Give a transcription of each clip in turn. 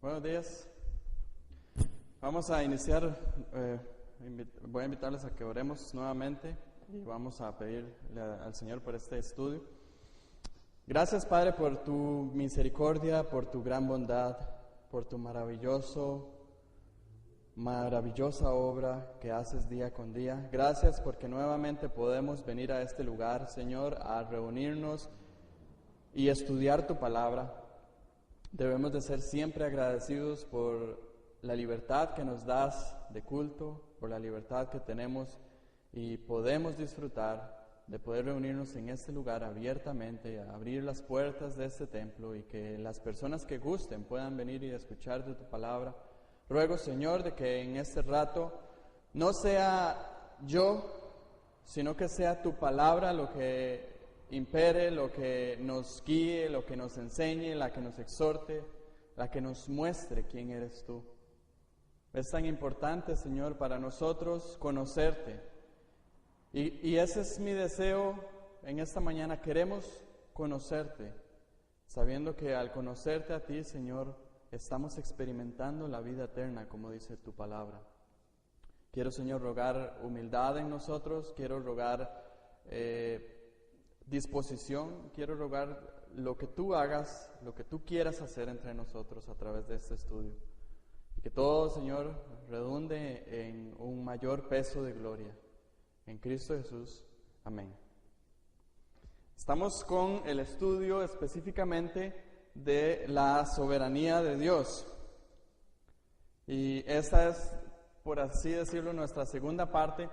Buenos días. Vamos a iniciar, voy a invitarles a que oremos nuevamente y vamos a pedirle al Señor por este estudio. Gracias, Padre, por tu misericordia, por tu gran bondad, por tu maravillosa obra que haces día con día. Gracias porque nuevamente podemos venir a este lugar, Señor, a reunirnos y estudiar tu palabra. Debemos de ser siempre agradecidos por la libertad que nos das de culto, por la libertad que tenemos y podemos disfrutar de poder reunirnos en este lugar abiertamente, abrir las puertas de este templo y que las personas que gusten puedan venir y escuchar de tu palabra. Ruego, Señor, de que en este rato no sea yo, sino que sea tu palabra lo que impere, lo que nos guíe, lo que nos enseñe, la que nos exhorte, la que nos muestre quién eres tú. Es tan importante, Señor, para nosotros conocerte. Y ese es mi deseo en esta mañana. Queremos conocerte, sabiendo que al conocerte a ti, Señor, estamos experimentando la vida eterna, como dice tu palabra. Quiero, Señor, rogar humildad en nosotros, quiero rogar disposición, quiero rogar lo que tú hagas, lo que tú quieras hacer entre nosotros a través de este estudio. Y que todo, Señor, redunde en un mayor peso de gloria. En Cristo Jesús. Amén. Estamos con el estudio específicamente de la soberanía de Dios. Y esta es, por así decirlo, nuestra segunda parte.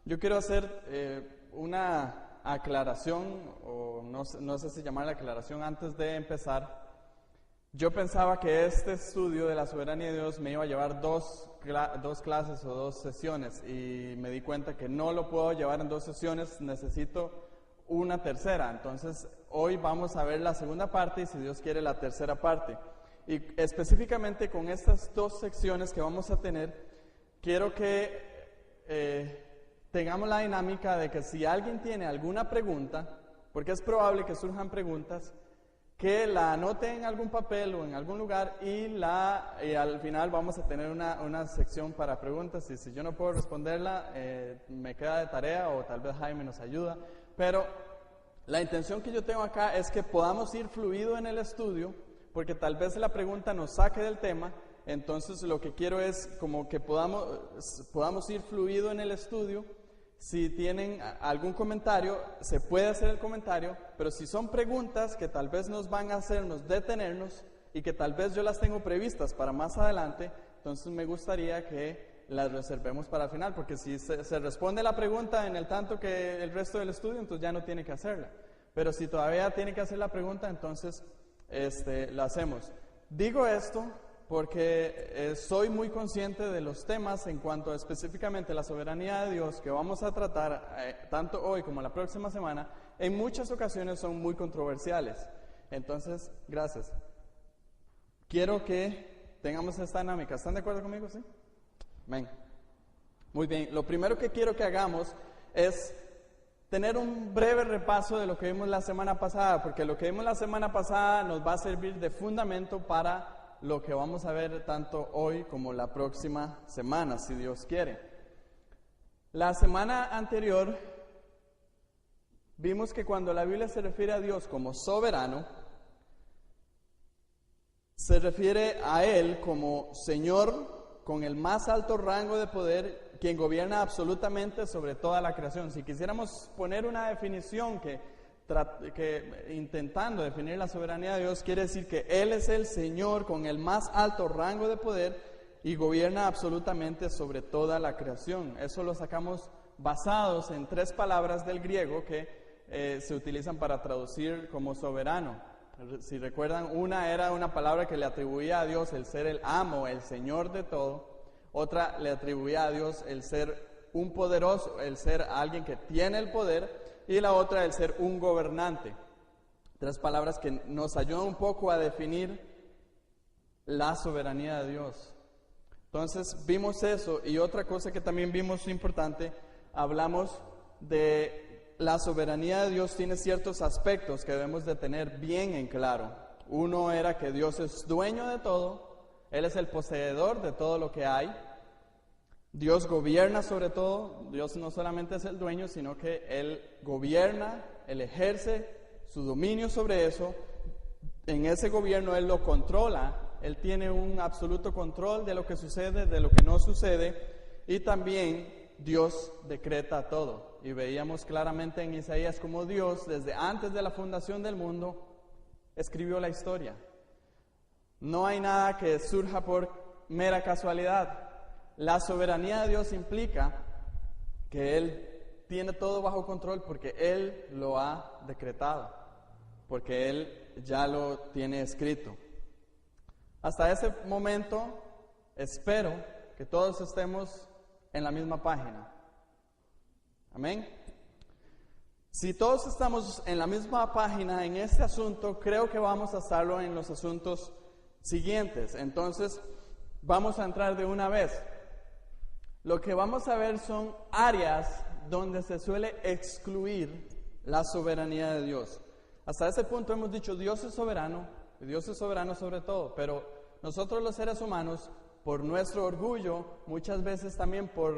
Yo quiero hacer una aclaración, o no sé si llamarla aclaración, antes de empezar. Yo pensaba que este estudio de la soberanía de Dios me iba a llevar dos clases o dos sesiones, y me di cuenta que no lo puedo llevar en dos sesiones, necesito una tercera. Entonces, hoy vamos a ver la segunda parte y, si Dios quiere, la tercera parte. Y específicamente con estas dos secciones que vamos a tener, quiero que tengamos la dinámica de que si alguien tiene alguna pregunta, porque es probable que surjan preguntas, que la anote en algún papel o en algún lugar y al final vamos a tener una sección para preguntas, y si yo no puedo responderla, me queda de tarea o tal vez Jaime nos ayuda. Pero la intención que yo tengo acá es que podamos ir fluido en el estudio, porque tal vez la pregunta nos saque del tema. Entonces lo que quiero es como que podamos ir fluido en el estudio. Si tienen algún comentario, se puede hacer el comentario, pero si son preguntas que tal vez nos van a hacernos detenernos y que tal vez yo las tengo previstas para más adelante, entonces me gustaría que las reservemos para el final, porque si se responde la pregunta en el tanto que el resto del estudio, entonces ya no tiene que hacerla. Pero si todavía tiene que hacer la pregunta, entonces la hacemos. Digo esto porque soy muy consciente de los temas en cuanto a específicamente la soberanía de Dios que vamos a tratar tanto hoy como la próxima semana. En muchas ocasiones son muy controversiales. Entonces, gracias. Quiero que tengamos esta dinámica. ¿Están de acuerdo conmigo? ¿Sí? Amén. Muy bien. Lo primero que quiero que hagamos es tener un breve repaso de lo que vimos la semana pasada, porque lo que vimos la semana pasada nos va a servir de fundamento para lo que vamos a ver tanto hoy como la próxima semana, si Dios quiere. La semana anterior vimos que cuando la Biblia se refiere a Dios como soberano, se refiere a Él como Señor con el más alto rango de poder, quien gobierna absolutamente sobre toda la creación. Si quisiéramos poner una definición que intentando definir la soberanía de Dios, quiere decir que Él es el Señor con el más alto rango de poder y gobierna absolutamente sobre toda la creación. Eso lo sacamos basados en tres palabras del griego que se utilizan para traducir como soberano. Si recuerdan, una era una palabra que le atribuía a Dios el ser el amo, el Señor de todo. Otra le atribuía a Dios el ser un poderoso, el ser alguien que tiene el poder. Y la otra, el ser un gobernante. Tres palabras que nos ayudan un poco a definir la soberanía de Dios. Entonces, vimos eso. Y otra cosa que también vimos importante, hablamos de la soberanía de Dios. Tiene ciertos aspectos que debemos de tener bien en claro. Uno era que Dios es dueño de todo. Él es el poseedor de todo lo que hay. Dios gobierna sobre todo. Dios no solamente es el dueño, sino que Él gobierna, Él ejerce su dominio sobre eso. En ese gobierno Él lo controla. Él tiene un absoluto control de lo que sucede, de lo que no sucede. Y también Dios decreta todo. Y veíamos claramente en Isaías cómo Dios, desde antes de la fundación del mundo, escribió la historia. No hay nada que surja por mera casualidad. La soberanía de Dios implica que Él tiene todo bajo control porque Él lo ha decretado, porque Él ya lo tiene escrito. Hasta ese momento, espero que todos estemos en la misma página. Amén. Si todos estamos en la misma página en este asunto, creo que vamos a estarlo en los asuntos siguientes. Entonces, vamos a entrar de una vez. Lo que vamos a ver son áreas donde se suele excluir la soberanía de Dios. Hasta ese punto hemos dicho, Dios es soberano, y Dios es soberano sobre todo, pero nosotros los seres humanos, por nuestro orgullo, muchas veces también por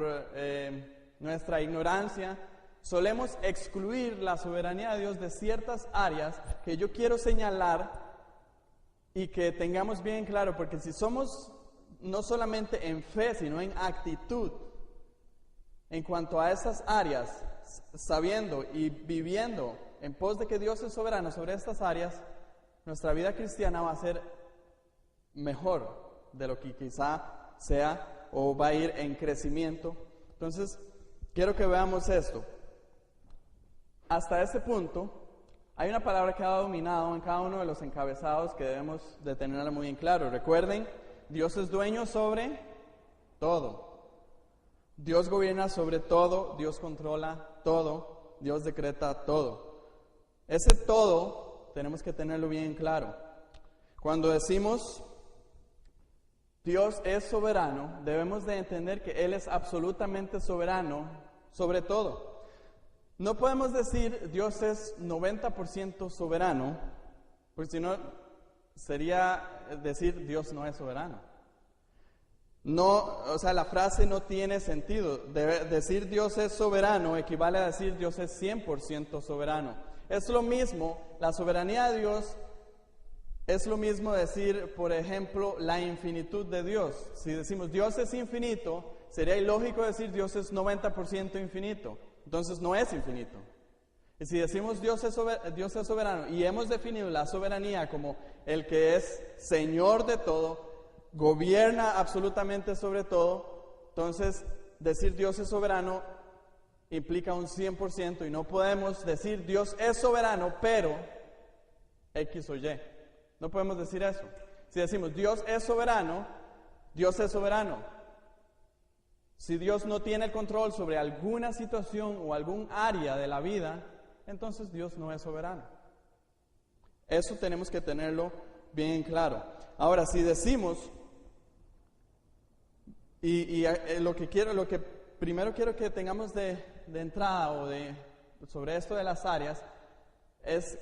nuestra ignorancia, solemos excluir la soberanía de Dios de ciertas áreas que yo quiero señalar y que tengamos bien claro, porque si somos no solamente en fe, sino en actitud, en cuanto a esas áreas, sabiendo y viviendo en pos de que Dios es soberano sobre estas áreas, nuestra vida cristiana va a ser mejor de lo que quizá sea o va a ir en crecimiento. Entonces, quiero que veamos esto. Hasta ese punto, hay una palabra que ha dominado en cada uno de los encabezados que debemos de tenerla muy en claro. Recuerden, Dios es dueño sobre todo. Dios gobierna sobre todo, Dios controla todo, Dios decreta todo. Ese todo tenemos que tenerlo bien claro. Cuando decimos Dios es soberano, debemos de entender que Él es absolutamente soberano sobre todo. No podemos decir Dios es 90% soberano, porque si no sería decir Dios no es soberano. No, o sea, la frase no tiene sentido. Decir Dios es soberano equivale a decir Dios es 100% soberano. Es lo mismo, la soberanía de Dios es lo mismo decir, por ejemplo, la infinitud de Dios. Si decimos Dios es infinito, sería ilógico decir Dios es 90% infinito. Entonces no es infinito. Y si decimos Dios es soberano y hemos definido la soberanía como el que es Señor de todo, gobierna absolutamente sobre todo, entonces decir Dios es soberano implica un 100% y no podemos decir Dios es soberano, pero X o Y. No podemos decir eso. Si decimos Dios es soberano, Dios es soberano. Si Dios no tiene el control sobre alguna situación o algún área de la vida, entonces Dios no es soberano. Eso tenemos que tenerlo bien claro. Ahora, si decimos, lo que primero quiero que tengamos de entrada o sobre esto de las áreas, es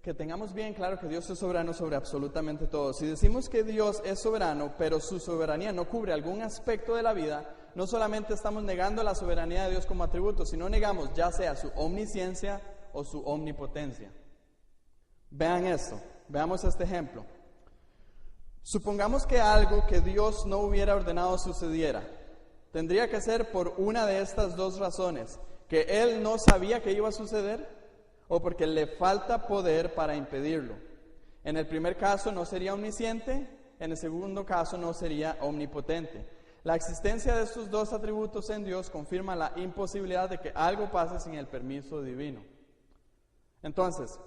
que tengamos bien claro que Dios es soberano sobre absolutamente todo. Si decimos que Dios es soberano, pero su soberanía no cubre algún aspecto de la vida, no solamente estamos negando la soberanía de Dios como atributo, sino negamos ya sea su omnisciencia o su omnipotencia. Vean esto, veamos este ejemplo. Supongamos que algo que Dios no hubiera ordenado sucediera. Tendría que ser por una de estas dos razones: que Él no sabía que iba a suceder o porque le falta poder para impedirlo. En el primer caso no sería omnisciente, en el segundo caso no sería omnipotente. La existencia de estos dos atributos en Dios confirma la imposibilidad de que algo pase sin el permiso divino. Entonces,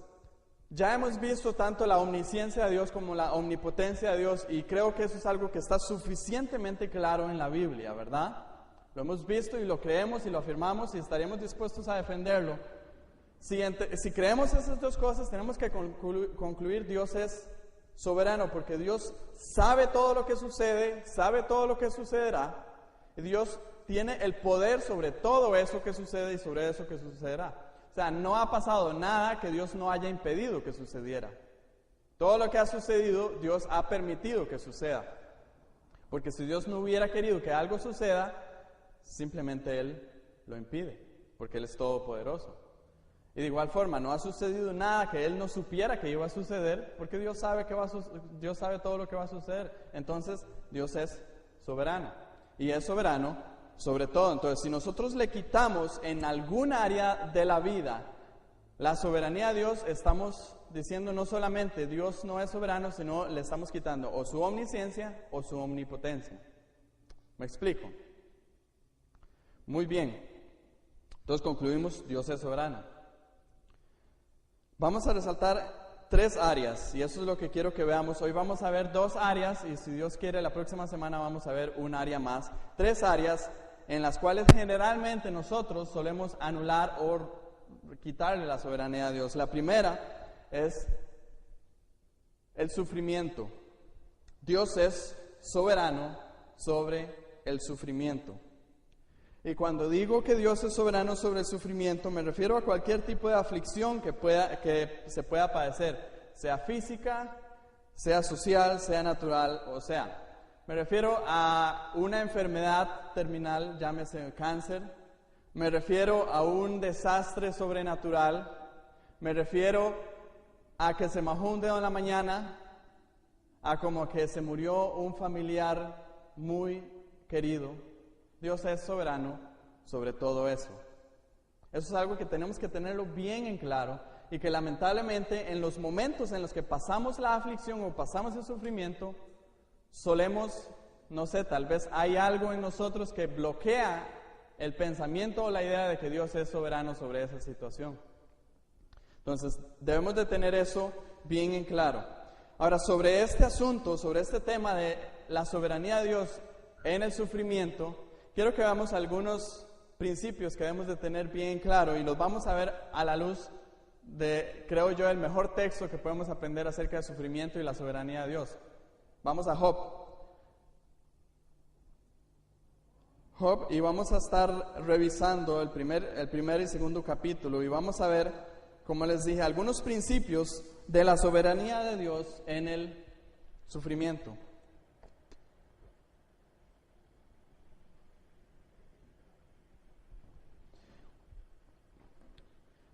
ya hemos visto tanto la omnisciencia de Dios como la omnipotencia de Dios, y creo que eso es algo que está suficientemente claro en la Biblia, ¿verdad? Lo hemos visto y lo creemos y lo afirmamos y estaremos dispuestos a defenderlo. Si creemos esas dos cosas, tenemos que concluir Dios es soberano, porque Dios sabe todo lo que sucede, sabe todo lo que sucederá, y Dios tiene el poder sobre todo eso que sucede y sobre eso que sucederá. O sea, no ha pasado nada que Dios no haya impedido que sucediera. Todo lo que ha sucedido, Dios ha permitido que suceda. Porque si Dios no hubiera querido que algo suceda, simplemente Él lo impide, porque Él es todopoderoso. Y de igual forma, no ha sucedido nada que Él no supiera que iba a suceder, porque Dios sabe Dios sabe todo lo que va a suceder. Entonces, Dios es soberano. Y es soberano sobre todo. Entonces, si nosotros le quitamos en algún área de la vida la soberanía a Dios, estamos diciendo no solamente Dios no es soberano, sino le estamos quitando o su omnisciencia o su omnipotencia. ¿Me explico? Muy bien. Entonces concluimos, Dios es soberano. Vamos a resaltar 3 áreas, y eso es lo que quiero que veamos. Hoy vamos a ver 2 áreas, y si Dios quiere, la próxima semana vamos a ver un área más. 3 áreas en las cuales generalmente nosotros solemos anular o quitarle la soberanía a Dios. La primera es el sufrimiento. Dios es soberano sobre el sufrimiento. Y cuando digo que Dios es soberano sobre el sufrimiento, me refiero a cualquier tipo de aflicción que se pueda padecer, sea física, sea social, sea natural, me refiero a una enfermedad terminal, llámese cáncer, me refiero a un desastre sobrenatural, me refiero a que se majó un dedo en la mañana, a como que se murió un familiar muy querido. Dios es soberano sobre todo eso. Eso es algo que tenemos que tenerlo bien en claro y que lamentablemente en los momentos en los que pasamos la aflicción o pasamos el sufrimiento, solemos, tal vez hay algo en nosotros que bloquea el pensamiento o la idea de que Dios es soberano sobre esa situación. Entonces, debemos de tener eso bien en claro. Ahora, sobre este asunto, sobre este tema de la soberanía de Dios en el sufrimiento, quiero que veamos algunos principios que debemos de tener bien claro y los vamos a ver a la luz de, creo yo, el mejor texto que podemos aprender acerca del sufrimiento y la soberanía de Dios. Vamos a Job. Y vamos a estar revisando el primer y segundo capítulo y vamos a ver, como les dije, algunos principios de la soberanía de Dios en el sufrimiento.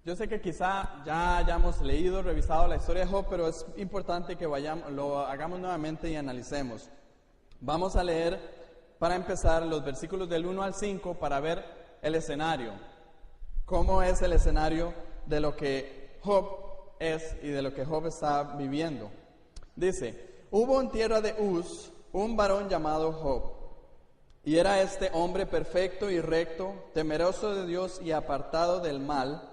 Yo sé que quizá ya hayamos leído, revisado la historia de Job, pero es importante que lo hagamos nuevamente y analicemos. Vamos a leer, para empezar, los versículos del 1 al 5 para ver el escenario. Cómo es el escenario de lo que Job es y de lo que Job está viviendo. Dice, hubo en tierra de Uz un varón llamado Job, y era este hombre perfecto y recto, temeroso de Dios y apartado del mal.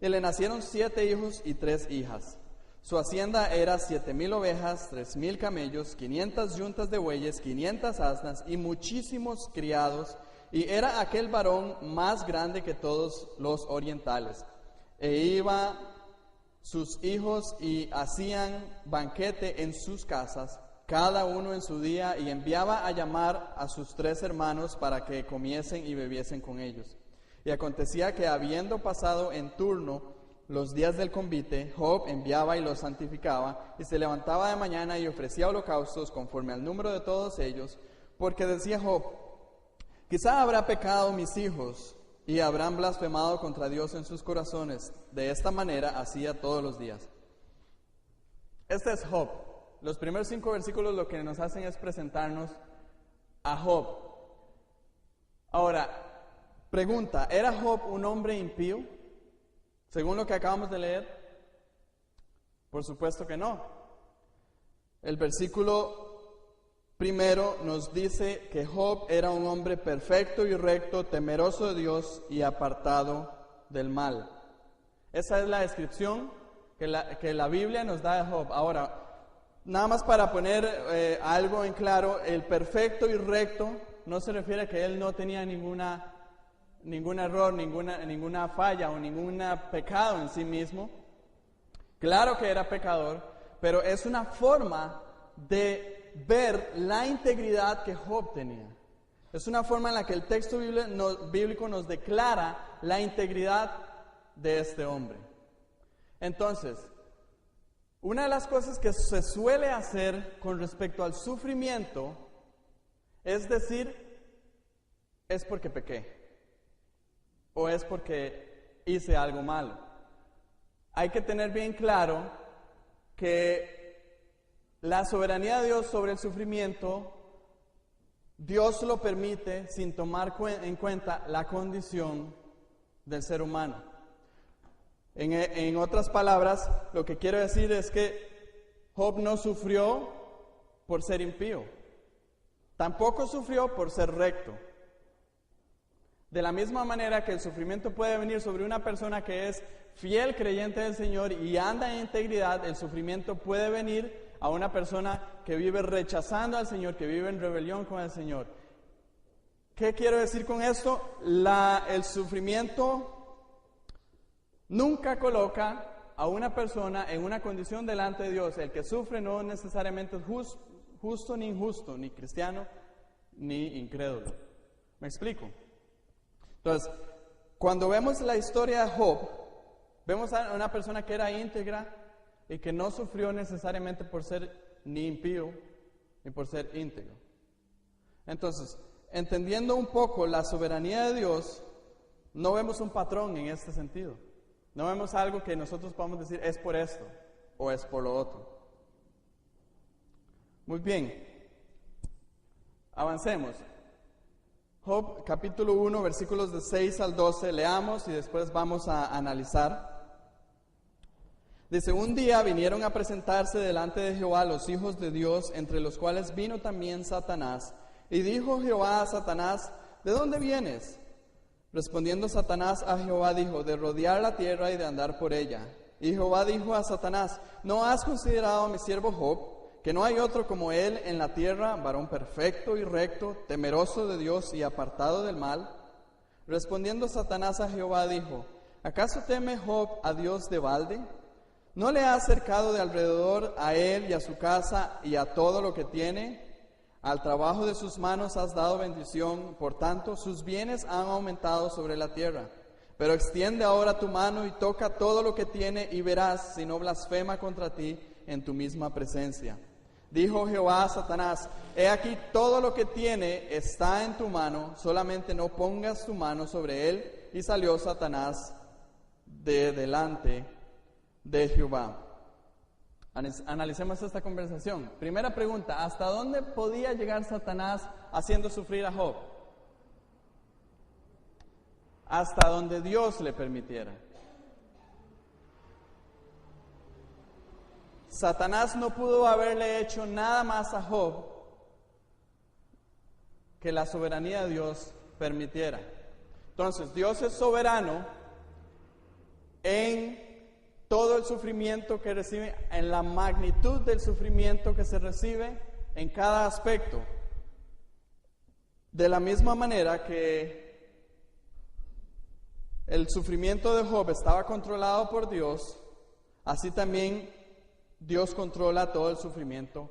Y le nacieron 7 hijos y 3 hijas. Su hacienda era 7,000 ovejas, 3,000 camellos, 500 yuntas de bueyes, 500 asnas y muchísimos criados. Y era aquel varón más grande que todos los orientales. E iba sus hijos y hacían banquete en sus casas, cada uno en su día, y enviaba a llamar a sus 3 hermanos para que comiesen y bebiesen con ellos. Y acontecía que habiendo pasado en turno los días del convite, Job enviaba y los santificaba, y se levantaba de mañana y ofrecía holocaustos conforme al número de todos ellos, porque decía Job, quizá habrá pecado mis hijos, y habrán blasfemado contra Dios en sus corazones. De esta manera hacía todos los días. Este es Job. Los primeros 5 versículos lo que nos hacen es presentarnos a Job. Ahora, pregunta, ¿era Job un hombre impío? Según lo que acabamos de leer, por supuesto que no. El versículo primero nos dice que Job era un hombre perfecto y recto, temeroso de Dios y apartado del mal. Esa es la descripción que la Biblia nos da de Job. Ahora, nada más para poner algo en claro, el perfecto y recto no se refiere a que él no tenía ningún error, ninguna falla o ningún pecado en sí mismo. Claro que era pecador, pero es una forma de ver la integridad que Job tenía. Es una forma en la que el texto bíblico nos declara la integridad de este hombre. Entonces, una de las cosas que se suele hacer con respecto al sufrimiento es decir, es porque pequé o es porque hice algo malo. Hay que tener bien claro que la soberanía de Dios sobre el sufrimiento, Dios lo permite sin tomar en cuenta la condición del ser humano. En otras palabras, lo que quiero decir es que Job no sufrió por ser impío, tampoco sufrió por ser recto. De la misma manera que el sufrimiento puede venir sobre una persona que es fiel creyente del Señor y anda en integridad, el sufrimiento puede venir a una persona que vive rechazando al Señor, que vive en rebelión con el Señor. ¿Qué quiero decir con esto? El sufrimiento nunca coloca a una persona en una condición delante de Dios. El que sufre no necesariamente es justo ni injusto, ni cristiano ni incrédulo. ¿Me explico? Entonces, cuando vemos la historia de Job, vemos a una persona que era íntegra y que no sufrió necesariamente por ser ni impío ni por ser íntegro. Entonces, entendiendo un poco la soberanía de Dios, no vemos un patrón en este sentido. No vemos algo que nosotros podamos decir es por esto o es por lo otro. Muy bien, avancemos. Job capítulo 1, versículos de 6 al 12, leamos y después vamos a analizar. Dice, un día vinieron a presentarse delante de Jehová los hijos de Dios, entre los cuales vino también Satanás. Y dijo Jehová a Satanás, ¿de dónde vienes? Respondiendo Satanás a Jehová dijo, de rodear la tierra y de andar por ella. Y Jehová dijo a Satanás, ¿no has considerado a mi siervo Job? Que no hay otro como él en la tierra, varón perfecto y recto, temeroso de Dios y apartado del mal. Respondiendo Satanás a Jehová dijo, ¿acaso teme Job a Dios de balde? ¿No le ha acercado de alrededor a él y a su casa y a todo lo que tiene? Al trabajo de sus manos has dado bendición, por tanto sus bienes han aumentado sobre la tierra. Pero extiende ahora tu mano y toca todo lo que tiene y verás si no blasfema contra ti en tu misma presencia. Dijo Jehová a Satanás, he aquí todo lo que tiene está en tu mano, solamente no pongas tu mano sobre él. Y salió Satanás de delante de Jehová. Analicemos esta conversación. Primera pregunta, ¿hasta dónde podía llegar Satanás haciendo sufrir a Job? Hasta donde Dios le permitiera. Satanás no pudo haberle hecho nada más a Job que la soberanía de Dios permitiera. Entonces, Dios es soberano en todo el sufrimiento que recibe, en la magnitud del sufrimiento que se recibe en cada aspecto. De la misma manera que el sufrimiento de Job estaba controlado por Dios, así también Dios controla todo el sufrimiento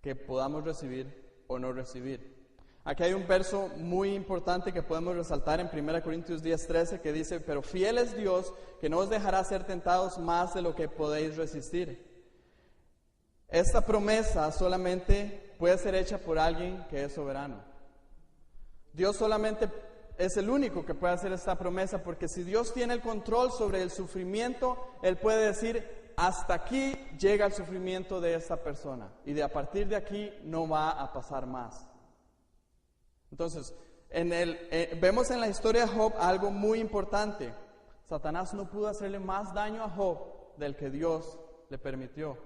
que podamos recibir o no recibir. Aquí hay un verso muy importante que podemos resaltar en 1 Corintios 10:13 que dice, pero fiel es Dios que no os dejará ser tentados más de lo que podéis resistir. Esta promesa solamente puede ser hecha por alguien que es soberano. Dios solamente es el único que puede hacer esta promesa, porque si Dios tiene el control sobre el sufrimiento, Él puede decir, hasta aquí llega el sufrimiento de esta persona y de a partir de aquí no va a pasar más. Entonces, vemos en la historia de Job algo muy importante. Satanás no pudo hacerle más daño a Job del que Dios le permitió.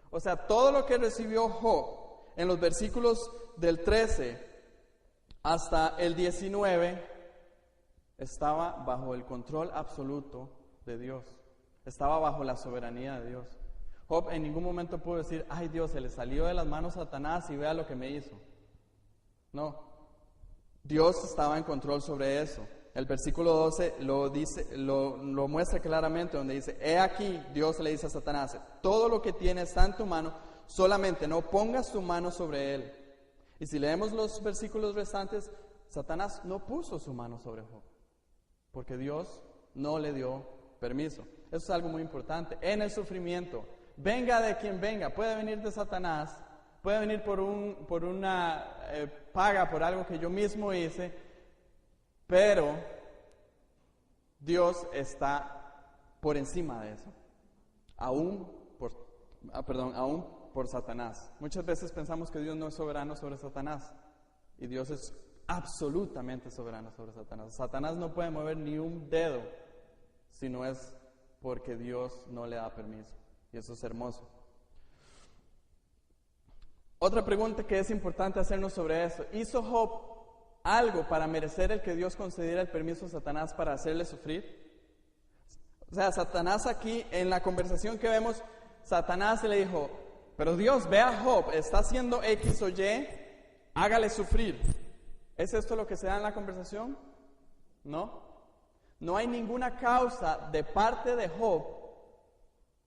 O sea, todo lo que recibió Job en los versículos del 13 hasta el 19 estaba bajo el control absoluto de Dios. Estaba bajo la soberanía de Dios. Job en ningún momento pudo decir, ay Dios, se le salió de las manos a Satanás y vea lo que me hizo. No, Dios estaba en control sobre eso. El versículo 12 lo muestra claramente, donde dice, he aquí, Dios le dice a Satanás, todo lo que tiene está en tu mano, solamente no pongas tu mano sobre él. Y si leemos los versículos restantes, Satanás no puso su mano sobre Job, porque Dios no le dio permiso. Eso es algo muy importante. En el sufrimiento, venga de quien venga, puede venir de Satanás, puede venir por una paga por algo que yo mismo hice, pero Dios está por encima de eso, aún por Satanás. Muchas veces pensamos que Dios no es soberano sobre Satanás, y Dios es absolutamente soberano sobre Satanás. Satanás no puede mover ni un dedo si no es porque Dios no le da permiso, y eso es hermoso. Otra pregunta que es importante hacernos sobre eso: ¿hizo Job algo para merecer el que Dios concediera el permiso a Satanás para hacerle sufrir? O sea, Satanás aquí, en la conversación que vemos, Satanás le dijo: pero Dios, ve a Job, está haciendo X o Y, hágale sufrir. ¿Es esto lo que se da en la conversación? No. No hay ninguna causa de parte de Job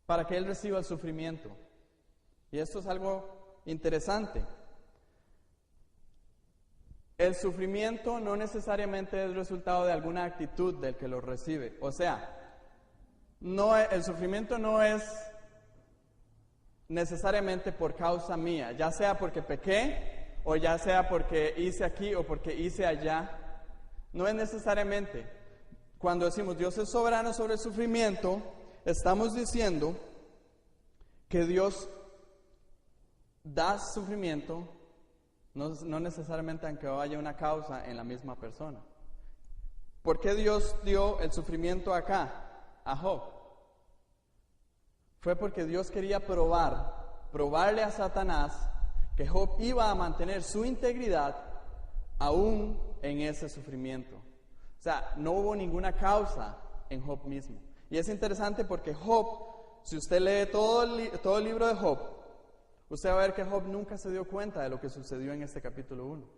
para que él reciba el sufrimiento. Y esto es algo interesante. El sufrimiento no necesariamente es resultado de alguna actitud del que lo recibe. O sea, el sufrimiento no es necesariamente por causa mía, ya sea porque pequé, o ya sea porque hice aquí o porque hice allá. No es necesariamente. Cuando decimos Dios es soberano sobre el sufrimiento, estamos diciendo que Dios da sufrimiento, no necesariamente aunque haya una causa en la misma persona. ¿Por qué Dios dio el sufrimiento acá, a Job? Fue porque Dios quería probarle a Satanás que Job iba a mantener su integridad aún en ese sufrimiento. O sea, no hubo ninguna causa en Job mismo. Y es interesante porque Job, si usted lee todo el libro de Job, usted va a ver que Job nunca se dio cuenta de lo que sucedió en este capítulo 1.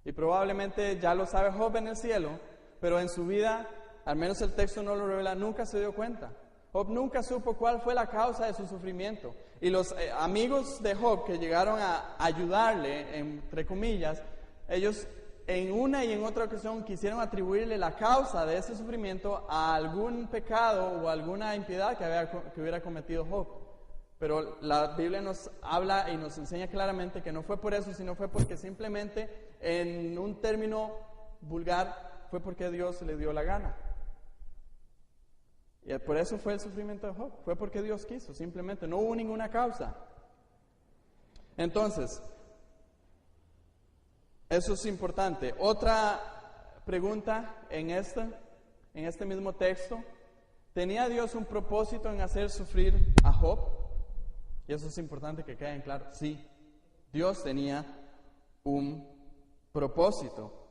Y probablemente ya lo sabe Job en el cielo, pero en su vida, al menos el texto no lo revela, nunca se dio cuenta. Job nunca supo cuál fue la causa de su sufrimiento. Y los amigos de Job que llegaron a ayudarle, entre comillas, ellos en una y en otra ocasión quisieron atribuirle la causa de ese sufrimiento a algún pecado o alguna impiedad que hubiera cometido Job. Pero la Biblia nos habla y nos enseña claramente que no fue por eso, sino fue porque simplemente, en un término vulgar, fue porque Dios le dio la gana. Y por eso fue el sufrimiento de Job, fue porque Dios quiso, simplemente, no hubo ninguna causa. Entonces, eso es importante. Otra pregunta en este mismo texto: ¿tenía Dios un propósito en hacer sufrir a Job? Y eso es importante que quede en claro. Sí, Dios tenía un propósito.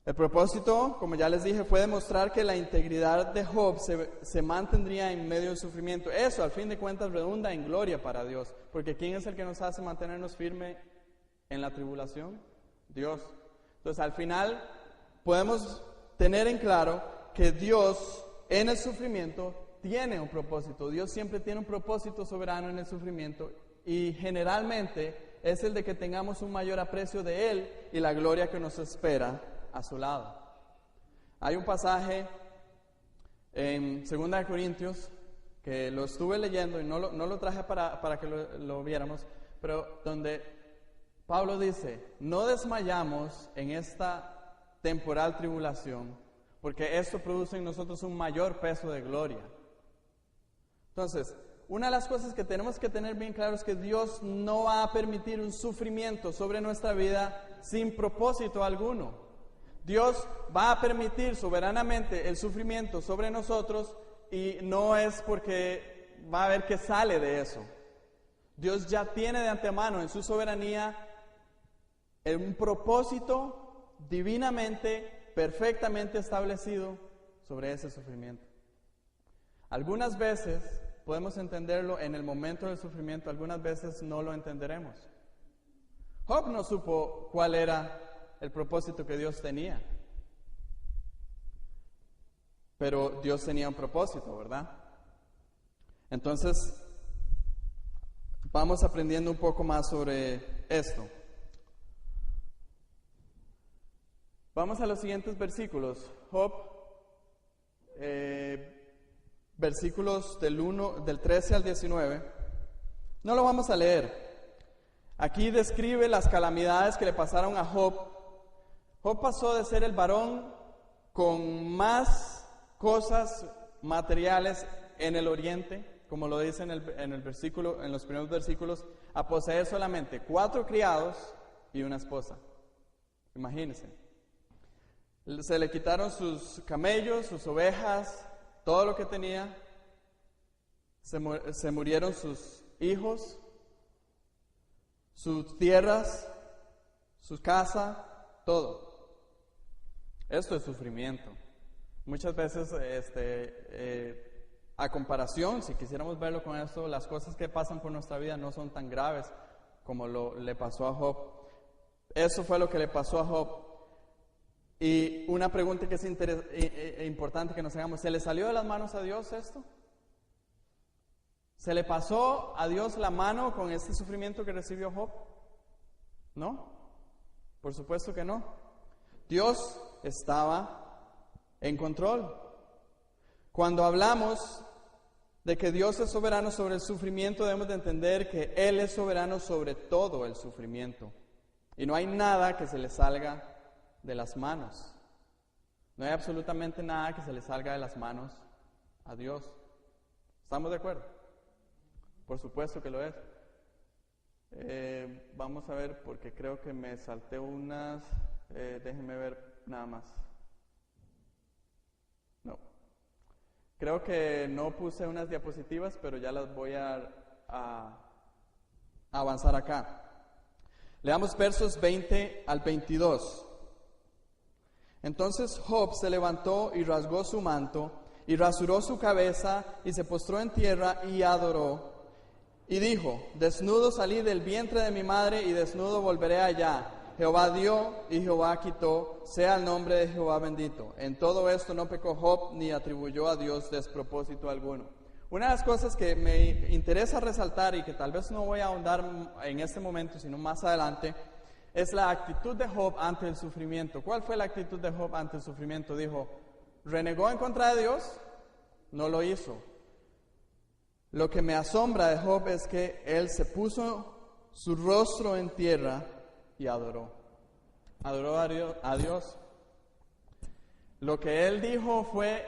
El propósito, como ya les dije, fue demostrar que la integridad de Job se mantendría en medio del sufrimiento. Eso, al fin de cuentas, redunda en gloria para Dios. Porque ¿quién es el que nos hace mantenernos firmes en la tribulación? Dios. Entonces, al final, podemos tener en claro que Dios, en el sufrimiento, tiene un propósito. Dios siempre tiene un propósito soberano en el sufrimiento. Y generalmente es el de que tengamos un mayor aprecio de Él y la gloria que nos espera a su lado. Hay un pasaje en 2 Corintios que lo estuve leyendo y no lo traje para que lo viéramos, pero donde Pablo dice: no desmayamos en esta temporal tribulación, porque esto produce en nosotros un mayor peso de gloria. Entonces, una de las cosas que tenemos que tener bien claro es que Dios no va a permitir un sufrimiento sobre nuestra vida sin propósito alguno. Dios va a permitir soberanamente el sufrimiento sobre nosotros y no es porque va a ver qué sale de eso. Dios ya tiene de antemano en su soberanía un propósito divinamente, perfectamente establecido sobre ese sufrimiento. Algunas veces podemos entenderlo en el momento del sufrimiento, algunas veces no lo entenderemos. Job no supo cuál era el propósito que Dios tenía. Pero Dios tenía un propósito, ¿verdad? Entonces, vamos aprendiendo un poco más sobre esto. Vamos a los siguientes versículos. Job, versículos del 13 al 19. No lo vamos a leer. Aquí describe las calamidades que le pasaron a Job. Job pasó de ser el varón con más cosas materiales en el oriente, como lo dice en el versículo, en los primeros versículos, a poseer solamente 4 criados y una esposa. Imagínense. Se le quitaron sus camellos, sus ovejas, todo lo que tenía. Se murieron sus hijos, sus tierras, su casa, todo. Esto es sufrimiento. Muchas veces, a comparación, si quisiéramos verlo con esto, las cosas que pasan por nuestra vida no son tan graves como le pasó a Job. Eso fue lo que le pasó a Job. Y una pregunta que es importante que nos hagamos: ¿se le salió de las manos a Dios esto? ¿Se le pasó a Dios la mano con este sufrimiento que recibió Job? ¿No? Por supuesto que no. Dios estaba en control. Cuando hablamos de que Dios es soberano sobre el sufrimiento, debemos de entender que Él es soberano sobre todo el sufrimiento. Y no hay nada que se le salga de las manos. No hay absolutamente nada que se le salga de las manos a Dios. ¿Estamos de acuerdo? Por supuesto que lo es. Vamos a ver, porque creo que me salté unas. Déjenme ver nada más. No. Creo que no puse unas diapositivas, pero ya las voy a avanzar acá. Leamos versos 20 al 22. Entonces Job se levantó y rasgó su manto, y rasuró su cabeza, y se postró en tierra y adoró. Y dijo: desnudo salí del vientre de mi madre, y desnudo volveré allá. Jehová dio y Jehová quitó, sea el nombre de Jehová bendito. En todo esto no pecó Job, ni atribuyó a Dios despropósito alguno. Una de las cosas que me interesa resaltar, y que tal vez no voy a ahondar en este momento, sino más adelante, es la actitud de Job ante el sufrimiento. ¿Cuál fue la actitud de Job ante el sufrimiento? Dijo: ¿renegó en contra de Dios? No lo hizo. Lo que me asombra de Job es que él se puso su rostro en tierra y adoró. Adoró a Dios. Lo que él dijo fue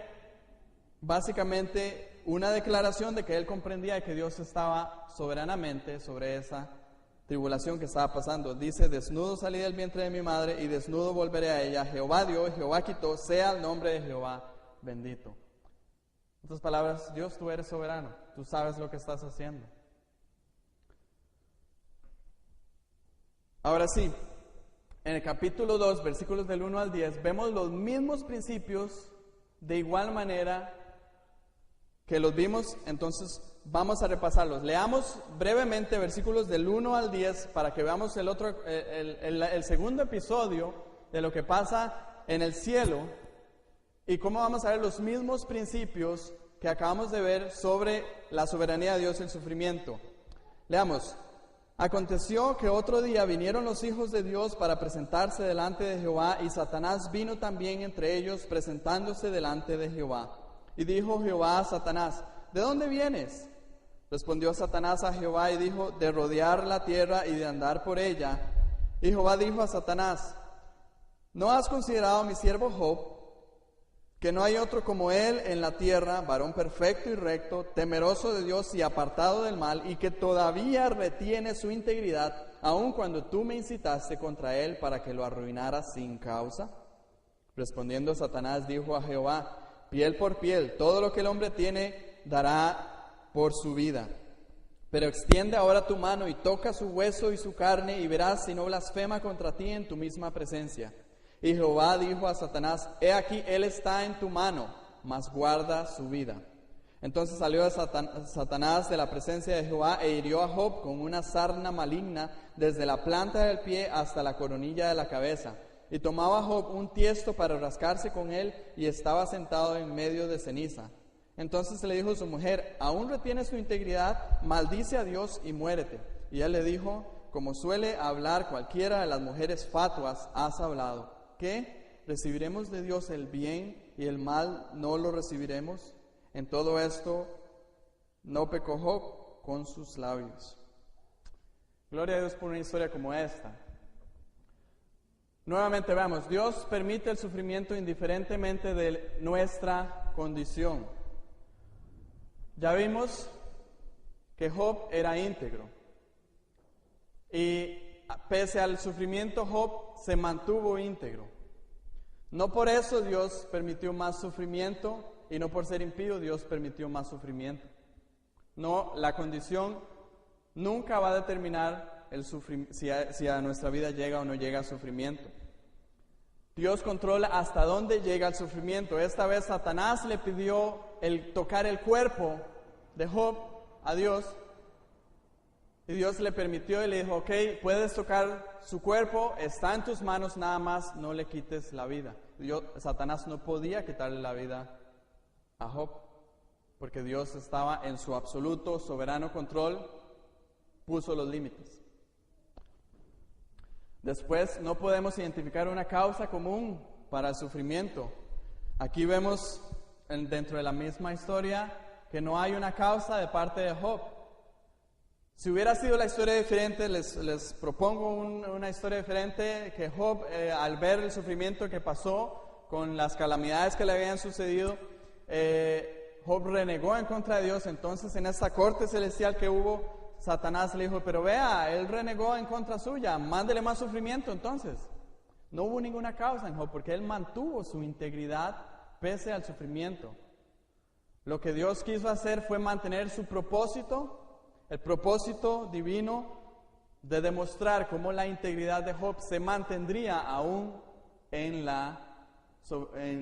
básicamente una declaración de que él comprendía que Dios estaba soberanamente sobre esa tribulación que estaba pasando. Dice: desnudo salí del vientre de mi madre, y desnudo volveré a ella. Jehová dio y Jehová quitó, sea el nombre de Jehová bendito. En otras palabras, Dios, tú eres soberano, tú sabes lo que estás haciendo. Ahora sí, en el capítulo 2, versículos del 1 al 10, vemos los mismos principios de igual manera que los vimos. Entonces vamos a repasarlos. Leamos brevemente versículos del 1 al 10 para que veamos el segundo episodio de lo que pasa en el cielo y cómo vamos a ver los mismos principios que acabamos de ver sobre la soberanía de Dios y el sufrimiento. Leamos. Aconteció que otro día vinieron los hijos de Dios para presentarse delante de Jehová, y Satanás vino también entre ellos, presentándose delante de Jehová. Y dijo Jehová a Satanás: ¿de dónde vienes? Respondió Satanás a Jehová y dijo: de rodear la tierra y de andar por ella. Y Jehová dijo a Satanás: ¿no has considerado a mi siervo Job, que no hay otro como él en la tierra, varón perfecto y recto, temeroso de Dios y apartado del mal, y que todavía retiene su integridad, aun cuando tú me incitaste contra él para que lo arruinara sin causa? Respondiendo Satanás dijo a Jehová: piel por piel, todo lo que el hombre tiene dará por su vida. Pero extiende ahora tu mano y toca su hueso y su carne, y verás si no blasfema contra ti en tu misma presencia. Y Jehová dijo a Satanás: he aquí, él está en tu mano, mas guarda su vida. Entonces salió Satanás de la presencia de Jehová e hirió a Job con una sarna maligna desde la planta del pie hasta la coronilla de la cabeza. Y tomaba Job un tiesto para rascarse con él, y estaba sentado en medio de ceniza. Entonces le dijo su mujer: ¿aún retienes tu integridad? Maldice a Dios y muérete. Y él le dijo: como suele hablar cualquiera de las mujeres fatuas, has hablado. ¿Qué? ¿Recibiremos de Dios el bien y el mal no lo recibiremos? En todo esto no pecó Job con sus labios. Gloria a Dios por una historia como esta. Nuevamente veamos, Dios permite el sufrimiento indiferentemente de nuestra condición. Ya vimos que Job era íntegro. Y pese al sufrimiento, Job se mantuvo íntegro. No por eso Dios permitió más sufrimiento, y no por ser impío Dios permitió más sufrimiento. No, la condición nunca va a determinar si a nuestra vida llega o no llega sufrimiento. Dios controla hasta dónde llega el sufrimiento. Esta vez Satanás le pidió tocar el cuerpo de Job a Dios, y Dios le permitió y le dijo, ok, puedes tocar su cuerpo, está en tus manos, nada más no le quites la vida. Satanás no podía quitarle la vida a Job, porque Dios estaba en su absoluto, soberano control, puso los límites. Después, no podemos identificar una causa común para el sufrimiento. Aquí vemos dentro de la misma historia que no hay una causa de parte de Job. Si hubiera sido la historia diferente, les propongo una historia diferente, que Job, al ver el sufrimiento que pasó con las calamidades que le habían sucedido, Job renegó en contra de Dios. Entonces, en esta corte celestial que hubo, Satanás le dijo, pero vea, él renegó en contra suya, mándele más sufrimiento. Entonces, no hubo ninguna causa en Job, porque él mantuvo su integridad pese al sufrimiento. Lo que Dios quiso hacer fue mantener su propósito, el propósito divino de demostrar cómo la integridad de Job se mantendría aún en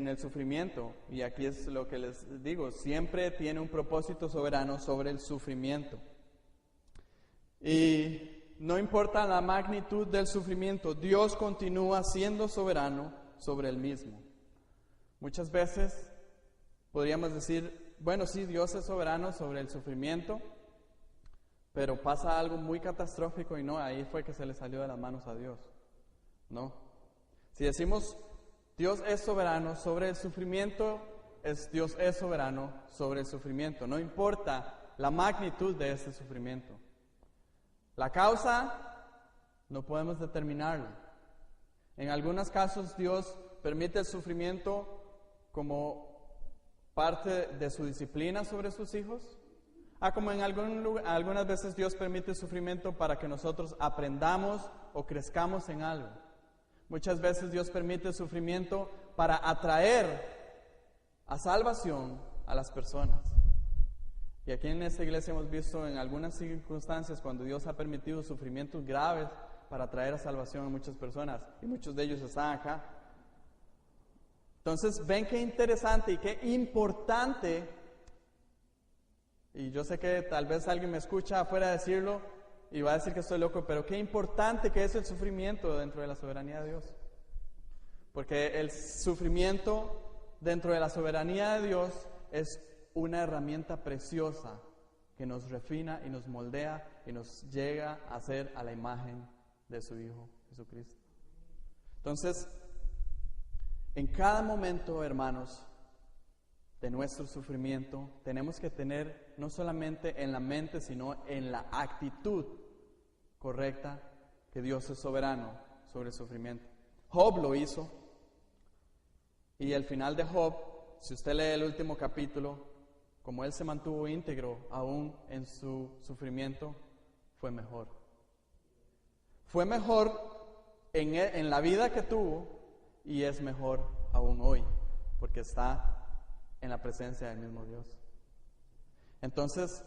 el sufrimiento. Y aquí es lo que les digo, siempre tiene un propósito soberano sobre el sufrimiento. Y no importa la magnitud del sufrimiento, Dios continúa siendo soberano sobre el mismo. Muchas veces podríamos decir, bueno, sí, Dios es soberano sobre el sufrimiento, pero pasa algo muy catastrófico y no, ahí fue que se le salió de las manos a Dios. No. Si decimos Dios es soberano sobre el sufrimiento, Dios es soberano sobre el sufrimiento. No importa la magnitud de ese sufrimiento. La causa no podemos determinarla. En algunos casos Dios permite el sufrimiento como parte de su disciplina sobre sus hijos. Como en algunas veces Dios permite el sufrimiento para que nosotros aprendamos o crezcamos en algo. Muchas veces Dios permite el sufrimiento para atraer a salvación a las personas. Y aquí en esta iglesia hemos visto en algunas circunstancias cuando Dios ha permitido sufrimientos graves para traer a salvación a muchas personas. Y muchos de ellos están acá. Entonces, ven qué interesante y qué importante. Y yo sé que tal vez alguien me escucha afuera decirlo y va a decir que estoy loco, pero qué importante que es el sufrimiento dentro de la soberanía de Dios. Porque el sufrimiento dentro de la soberanía de Dios es una herramienta preciosa que nos refina y nos moldea y nos llega a hacer a la imagen de su Hijo Jesucristo. Entonces, en cada momento, hermanos, de nuestro sufrimiento, tenemos que tener no solamente en la mente, sino en la actitud correcta que Dios es soberano sobre el sufrimiento. Job lo hizo, y el final de Job, si usted lee el último capítulo, como él se mantuvo íntegro aún en su sufrimiento, fue mejor. Fue mejor en la vida que tuvo, y es mejor aún hoy, porque está en la presencia del mismo Dios. Entonces,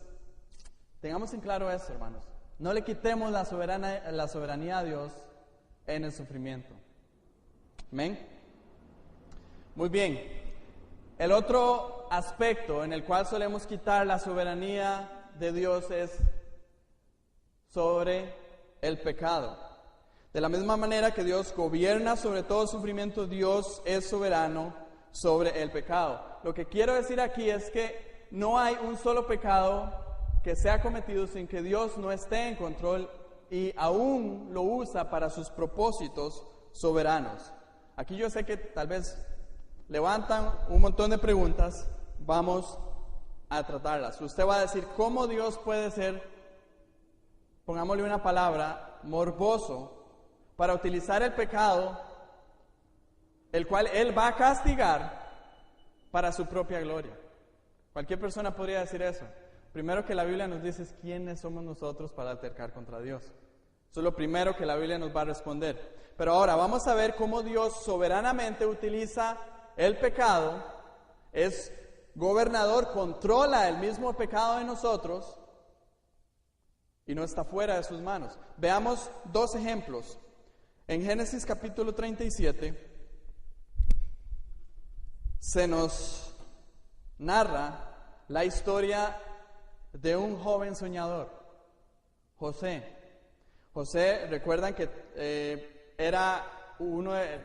tengamos en claro eso, hermanos. No le quitemos la soberanía a Dios en el sufrimiento. ¿Amén? Muy bien. El otro aspecto en el cual solemos quitar la soberanía de Dios es sobre el pecado. De la misma manera que Dios gobierna sobre todo sufrimiento, Dios es soberano sobre el pecado. Lo que quiero decir aquí es que no hay un solo pecado que sea cometido sin que Dios no esté en control y aún lo usa para sus propósitos soberanos. Aquí yo sé que tal vez levantan un montón de preguntas, vamos a tratarlas. Usted va a decir, ¿cómo Dios puede ser, pongámosle una palabra, morboso, para utilizar el pecado, el cual Él va a castigar para su propia gloria. Cualquier persona podría decir eso. Primero que la Biblia nos dice es quiénes somos nosotros para altercar contra Dios. Eso es lo primero que la Biblia nos va a responder. Pero ahora vamos a ver cómo Dios soberanamente utiliza el pecado, es gobernador, controla el mismo pecado de nosotros y no está fuera de sus manos. Veamos dos ejemplos. En Génesis capítulo 37 se nos narra la historia de un joven soñador, José. José, recuerdan que era uno de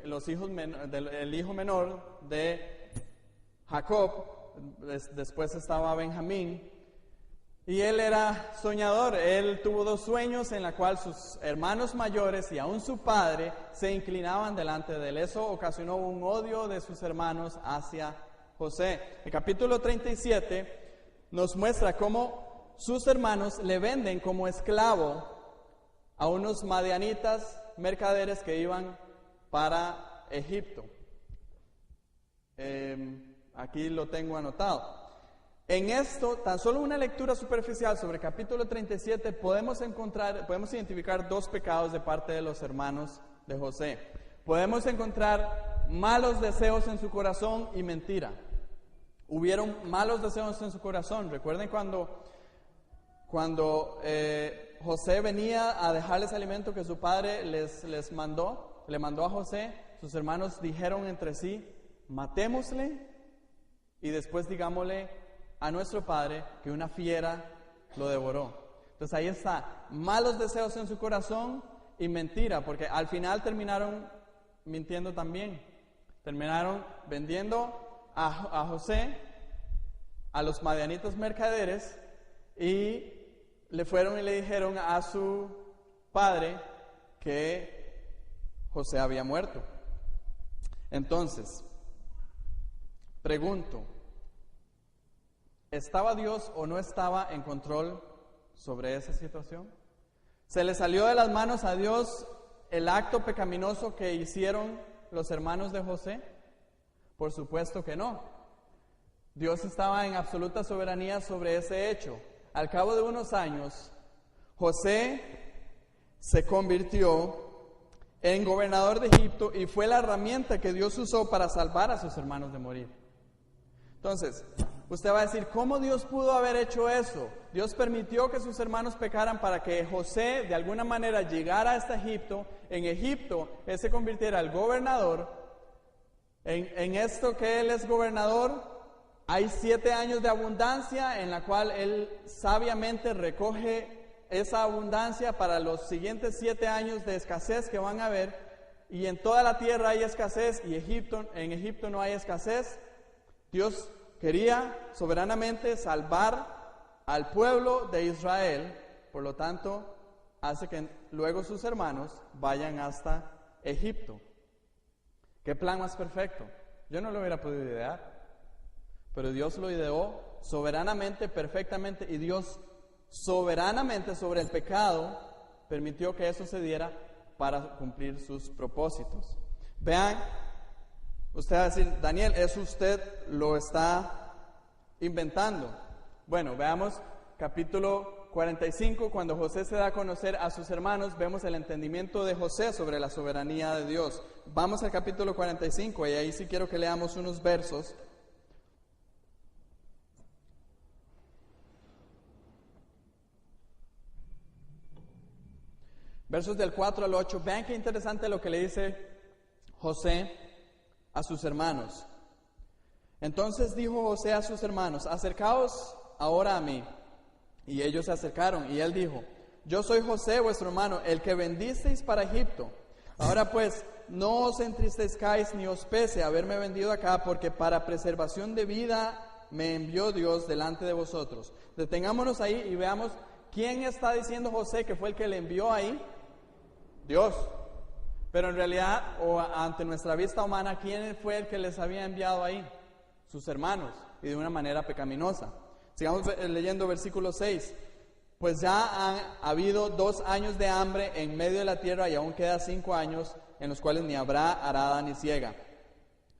los hijos el hijo menor de Jacob. Después estaba Benjamín. Y él era soñador. Él tuvo dos sueños en la cual sus hermanos mayores y aún su padre se inclinaban delante de él. Eso ocasionó un odio de sus hermanos hacia José. El capítulo 37 nos muestra cómo sus hermanos le venden como esclavo a unos madianitas mercaderes que iban para Egipto. Aquí lo tengo anotado. En esto, tan solo una lectura superficial sobre el capítulo 37, podemos identificar dos pecados de parte de los hermanos de José. Podemos encontrar malos deseos en su corazón y mentira. Hubieron malos deseos en su corazón. Recuerden cuando José venía a dejarles alimento que su padre le mandó a José, sus hermanos dijeron entre sí, matémosle y después digámosle a nuestro padre que una fiera lo devoró. Entonces ahí está, malos deseos en su corazón y mentira, porque al final terminaron mintiendo también. Terminaron vendiendo a José a los madianitas mercaderes y le fueron y le dijeron a su padre que José había muerto. Entonces, pregunto, ¿estaba Dios o no estaba en control sobre esa situación? ¿Se le salió de las manos a Dios el acto pecaminoso que hicieron los hermanos de José? Por supuesto que no. Dios estaba en absoluta soberanía sobre ese hecho. Al cabo de unos años, José se convirtió en gobernador de Egipto y fue la herramienta que Dios usó para salvar a sus hermanos de morir. Entonces, usted va a decir, ¿cómo Dios pudo haber hecho eso? Dios permitió que sus hermanos pecaran para que José de alguna manera llegara hasta Egipto. En Egipto, él se convirtiera en gobernador. En esto que él es gobernador, hay 7 años de abundancia en la cual él sabiamente recoge esa abundancia para los siguientes 7 años de escasez que van a haber. Y en toda la tierra hay escasez y en Egipto no hay escasez. Dios quería soberanamente salvar al pueblo de Israel, por lo tanto, hace que luego sus hermanos vayan hasta Egipto. ¿Qué plan más perfecto? Yo no lo hubiera podido idear, pero Dios lo ideó soberanamente, perfectamente, y Dios soberanamente sobre el pecado permitió que eso se diera para cumplir sus propósitos. Vean, usted va a decir, Daniel, eso usted lo está inventando. Bueno, veamos capítulo 45, cuando José se da a conocer a sus hermanos, vemos el entendimiento de José sobre la soberanía de Dios. Vamos al capítulo 45 y ahí sí quiero que leamos unos versos. Versos del 4 al 8, vean qué interesante lo que le dice José a sus hermanos. Entonces dijo José a sus hermanos, acercaos ahora a mí. Y ellos se acercaron, y él dijo, yo soy José, vuestro hermano, el que vendisteis para Egipto. Ahora pues, no os entristezcáis ni os pese haberme vendido acá, porque para preservación de vida me envió Dios delante de vosotros. Detengámonos ahí y veamos quién está diciendo José que fue el que le envió ahí. Dios. Pero en realidad, o ante nuestra vista humana, ¿quién fue el que les había enviado ahí? Sus hermanos, y de una manera pecaminosa. Sigamos leyendo versículo 6. pues ya han habido 2 años de hambre en medio de la tierra y aún queda 5 años en los cuales ni habrá arada ni siega.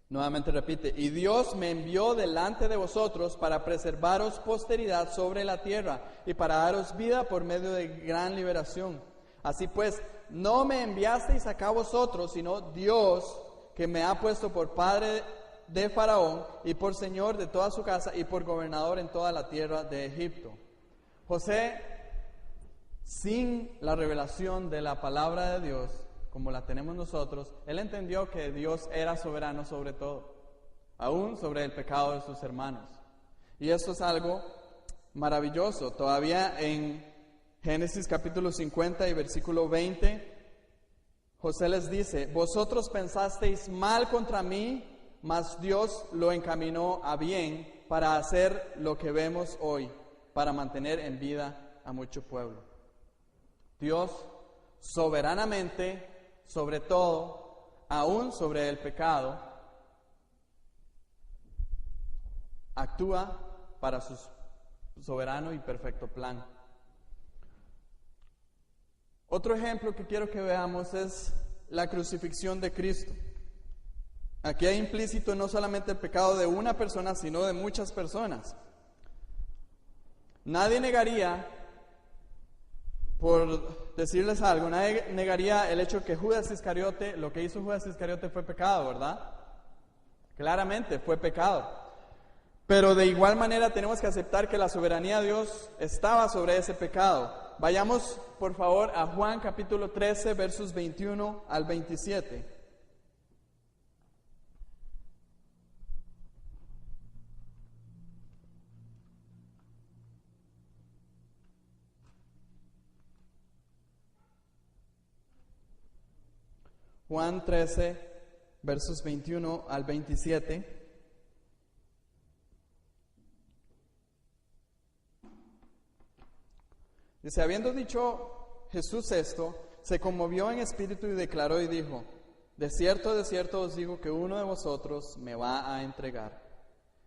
Nuevamente repite, y Dios me envió delante de vosotros para preservaros posteridad sobre la tierra y para daros vida por medio de gran liberación. Así pues, no me enviasteis acá vosotros, sino Dios, que me ha puesto por padre de Faraón y por señor de toda su casa y por gobernador en toda la tierra de Egipto. José, sin la revelación de la palabra de Dios, como la tenemos nosotros, él entendió que Dios era soberano sobre todo, aún sobre el pecado de sus hermanos. Y esto es algo maravilloso. Todavía en Génesis capítulo 50 y versículo 20, José les dice, vosotros pensasteis mal contra mí, mas Dios lo encaminó a bien para hacer lo que vemos hoy, para mantener en vida a mucho pueblo. Dios soberanamente, sobre todo, aún sobre el pecado, actúa para su soberano y perfecto plan. Otro ejemplo que quiero que veamos es la crucifixión de Cristo. Aquí hay implícito no solamente el pecado de una persona, sino de muchas personas. Nadie negaría, por decirles algo, nadie negaría el hecho que Judas Iscariote, lo que hizo Judas Iscariote fue pecado, ¿verdad? Claramente fue pecado. Pero de igual manera tenemos que aceptar que la soberanía de Dios estaba sobre ese pecado. Vayamos, por favor, a Juan capítulo 13, versos 21 al 27. Juan 13, versos 21 al 27. Dice, habiendo dicho Jesús esto, se conmovió en espíritu y declaró y dijo, de cierto os digo que uno de vosotros me va a entregar.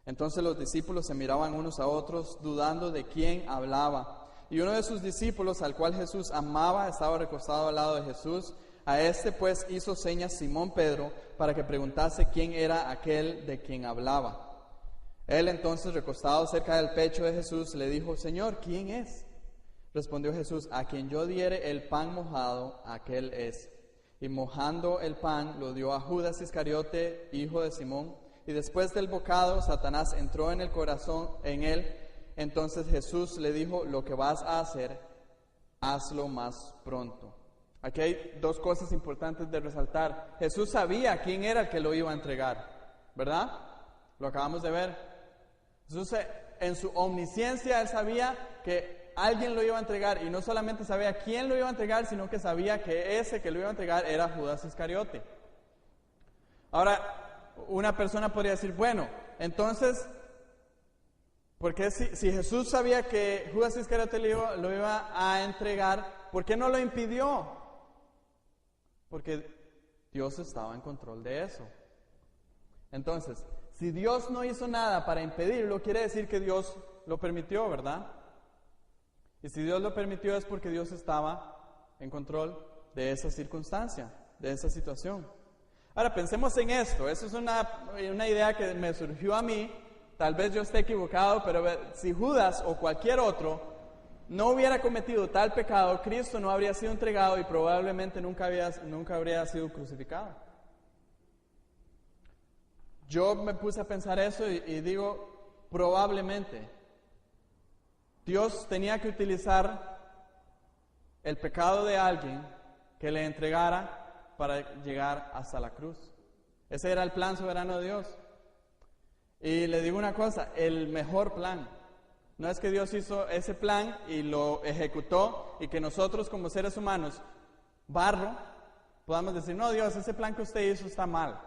Entonces los discípulos se miraban unos a otros, dudando de quién hablaba. Y uno de sus discípulos, al cual Jesús amaba, estaba recostado al lado de Jesús. A este pues hizo señas Simón Pedro para que preguntase quién era aquel de quien hablaba. Él entonces, recostado cerca del pecho de Jesús, le dijo, Señor, ¿quién es? Respondió Jesús, a quien yo diere el pan mojado, aquel es. Y mojando el pan, lo dio a Judas Iscariote, hijo de Simón. Y después del bocado, Satanás entró en el corazón en él. Entonces Jesús le dijo, lo que vas a hacer, hazlo más pronto. Aquí hay 2 cosas importantes de resaltar. Jesús sabía quién era el que lo iba a entregar, ¿verdad? Lo acabamos de ver. Jesús, en su omnisciencia, él sabía que alguien lo iba a entregar, y no solamente sabía quién lo iba a entregar, sino que sabía que ese que lo iba a entregar era Judas Iscariote. Ahora, una persona podría decir, bueno, entonces, ¿por qué si Jesús sabía que Judas Iscariote lo iba a entregar, ¿por qué no lo impidió? Porque Dios estaba en control de eso. Entonces, si Dios no hizo nada para impedirlo, quiere decir que Dios lo permitió, ¿verdad? Y si Dios lo permitió es porque Dios estaba en control de esa circunstancia, de esa situación. Ahora, pensemos en esto. Eso es una idea que me surgió a mí. Tal vez yo esté equivocado, pero si Judas o cualquier otro no hubiera cometido tal pecado, Cristo no habría sido entregado y probablemente nunca habría sido crucificado. Yo me puse a pensar eso y digo, probablemente Dios tenía que utilizar el pecado de alguien que le entregara para llegar hasta la cruz. Ese era el plan soberano de Dios. Y le digo una cosa, el mejor plan. No es que Dios hizo ese plan y lo ejecutó y que nosotros como seres humanos, barro, podamos decir, no Dios, ese plan que usted hizo está mal.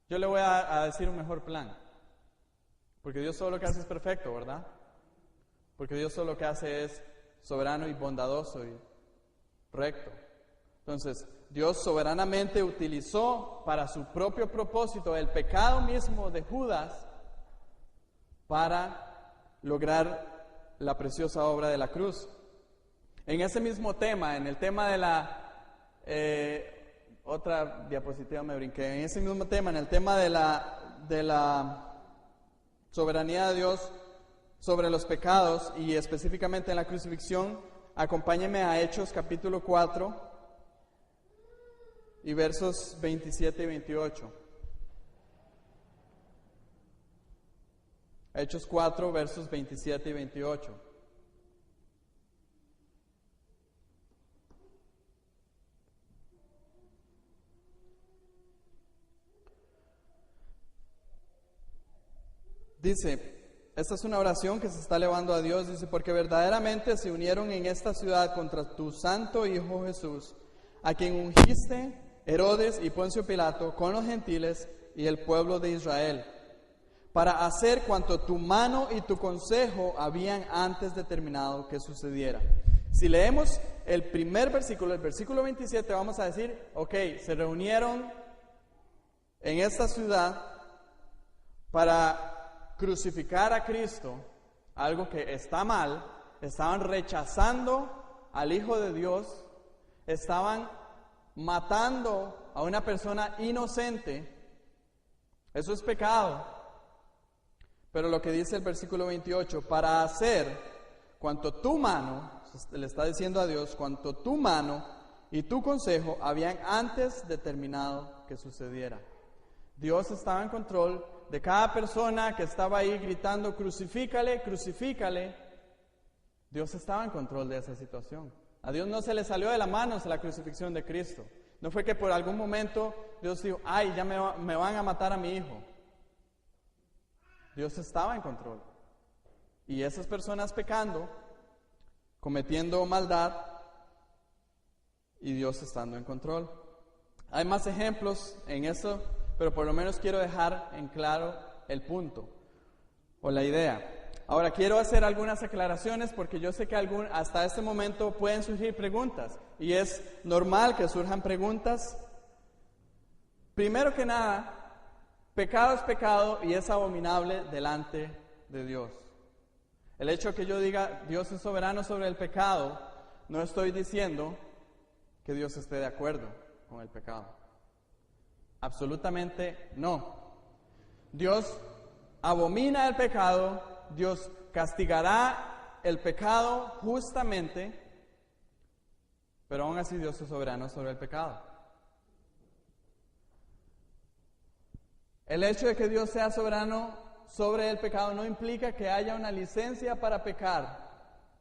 Yo le voy a decir un mejor plan. Porque Dios todo lo que hace es perfecto, ¿verdad? Porque Dios todo lo que hace es soberano y bondadoso y recto. Entonces, Dios soberanamente utilizó para su propio propósito el pecado mismo de Judas para lograr la preciosa obra de la cruz. En ese mismo tema, en el tema de otra diapositiva me brinqué, en ese mismo tema, en el tema de la soberanía de Dios sobre los pecados y específicamente en la crucifixión, acompáñenme a Hechos capítulo 4 y versos 27 y 28. Hechos 4, versos 27 y 28. Dice, esta es una oración que se está elevando a Dios, dice, porque verdaderamente se unieron en esta ciudad contra tu santo Hijo Jesús, a quien ungiste Herodes y Poncio Pilato con los gentiles y el pueblo de Israel, para hacer cuanto tu mano y tu consejo habían antes determinado que sucediera. Si leemos el primer versículo, el versículo 27, vamos a decir, ok, se reunieron en esta ciudad para crucificar a Cristo, algo que está mal, estaban rechazando al Hijo de Dios, estaban matando a una persona inocente, eso es pecado. Pero lo que dice el versículo 28, para hacer cuanto tu mano, le está diciendo a Dios, cuanto tu mano y tu consejo habían antes determinado que sucediera. Dios estaba en control de cada persona que estaba ahí gritando, crucifícale, crucifícale. Dios estaba en control de esa situación. A Dios no se le salió de las manos la crucifixión de Cristo. No fue que por algún momento Dios dijo, ay, ya me van a matar a mi hijo. Dios estaba en control. Y esas personas pecando, cometiendo maldad, y Dios estando en control. Hay más ejemplos en eso, pero por lo menos quiero dejar en claro el punto o la idea. Ahora quiero hacer algunas aclaraciones porque yo sé que hasta este momento pueden surgir preguntas y es normal que surjan preguntas. Primero que nada, pecado es pecado y es abominable delante de Dios. El hecho que yo diga Dios es soberano sobre el pecado, no estoy diciendo que Dios esté de acuerdo con el pecado. Absolutamente no. Dios abomina el pecado, Dios castigará el pecado justamente, pero aún así Dios es soberano sobre el pecado. El hecho de que Dios sea soberano sobre el pecado no implica que haya una licencia para pecar.